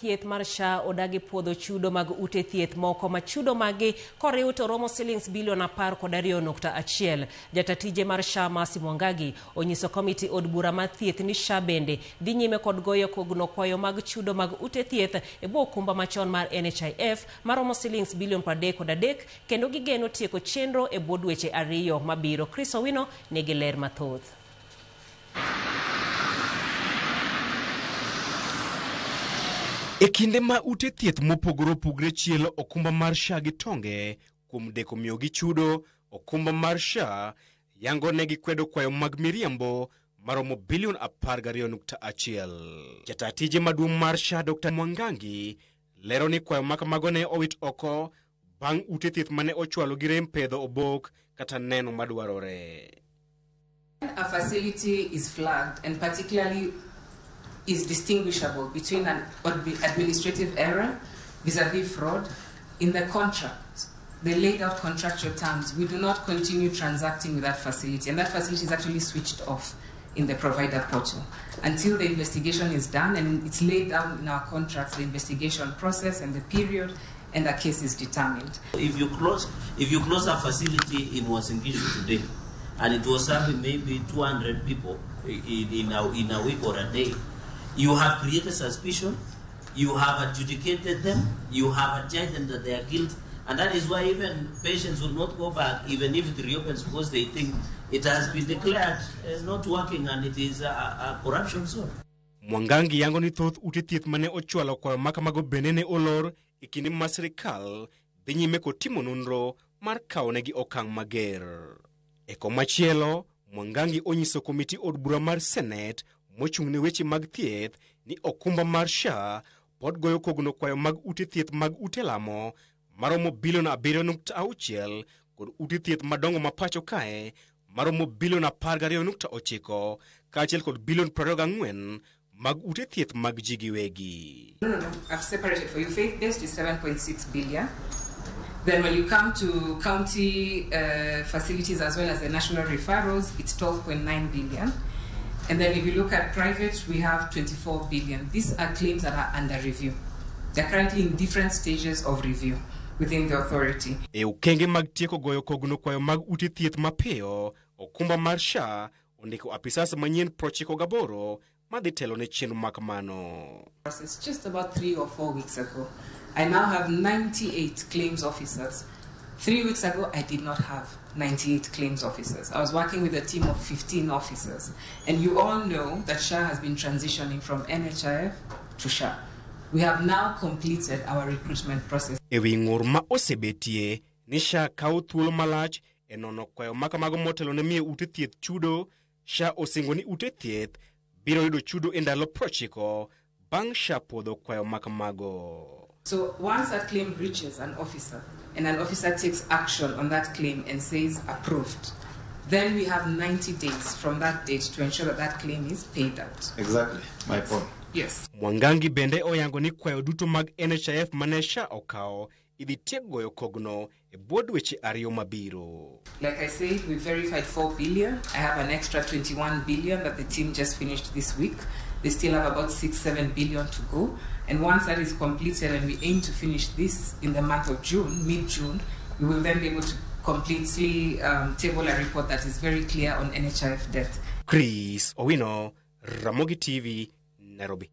Thieth mar SHA odagi puodho chudo mag ute thieth moko ma chudo magi koriw to romo shillings bilion 12.1. Jatatije mar SHA Masi Mwangagi onyiso komiti od bura mar thieth ni SHA bende dhi nyime kod goyo kogno kwayo mag chudo mag ute thieth e bwo okumba machon mar NHIF maromo shillings bilion 33 kendo gigeno tieko chenro e bwo dweche 2 mabiro. Chris Owino nigi ler mathoth. E kinde ma ute thieth mopogore opogore chielo okumba mar SHA gi tonge kuom deko miyo gi chudo, okumba mar SHA yango ne gikwedo kwayo mag miriambo maromo bilion 12.1. Jatatije maduong' mar SHA Dr. Mwangangi lero ni kwayo makamago ne owit oko bang' ute thieth mane ochwalo gi rem pedho obok kata neno madwarore. A facility is flagged and particularly is distinguishable between an administrative error vis-a-vis fraud. In the contract, they laid out contractual terms. We do not continue transacting with that facility, and that facility is actually switched off in the provider portal until the investigation is done, and it's laid down in our contracts, the investigation process and the period, and the case is determined. If you close a facility in Wasingishu today, and it was serving maybe 200 people in a week or a day, you have created suspicion, you have adjudicated them, you have adjudged them that they are guilty, and that is why even patients will not go back even if it reopens because they think it has been declared not working and it is a corruption zone. Mwangangi yango ni thoth ute thieth mane ochwalo kwayo makamago benene olor ikindi ma sirikal dhi nyime kotimo nonro mar kawo negi okang' mager. E komachielo, Mwangangi onyiso komiti od bura mar Senate mochung' ne weche mag thieth ni okumba mar SHA pod goyo kogno kwayo mag ute thieth mag ute lamo maromo bilion 7.6 kod ute thieth madongo mapacho kae maromo bilion 12.9 kaachiel kod bilion 24 mag ute thieth mag ji giwegi. No. I've separated for you. Faith-based is 7.6 billion. Then when you come to county facilities as well as the national referrals, it's 12.9 billion. And then if you look at private, we have 24 billion. These are claims that are under review. They're currently in different stages of review within the authority. E ukenge mag tieko goyo kogno kwayo mag ute thieth mapiyo, okumba mar SHA ondiko apisas manyien 98 madhi telo ne chenro makamano. It's just about 3 or 4 weeks ago. I now have 98 claims officers. 3 weeks ago, I did not have 98 claims officers. I was working with a team of 15 officers. And you all know that SHA has been transitioning from NHIF to SHA. We have now completed our recruitment process. Ewi ng'ur ma osebetie ni SHA kawo thuolo malach e nono kwayo makamago motelo ne miyo ute thieth chudo. SHA osingo ni ute thieth biro yudo chudo e ndalo 90 bang' SHA podho kwayo makamago. So once that claim reaches an officer, and an officer takes action on that claim and says approved, then we have 90 days from that date to ensure that that claim is paid out. Exactly, my point. Yes. Mwangangi bende oyango ni kwayo duto mag NHIF mane SHA okawo idhi tiek goyo kogno e bwo dweche 2 mabiro. Like I said, we verified 4 billion. I have an extra 21 billion that the team just finished this week. They still have about 6-7 billion to go. And once that is completed, and we aim to finish this in the month of June, mid-June, we will then be able to completely table a report that is very clear on NHIF debt. Chris Owino, Ramogi TV, Nairobi.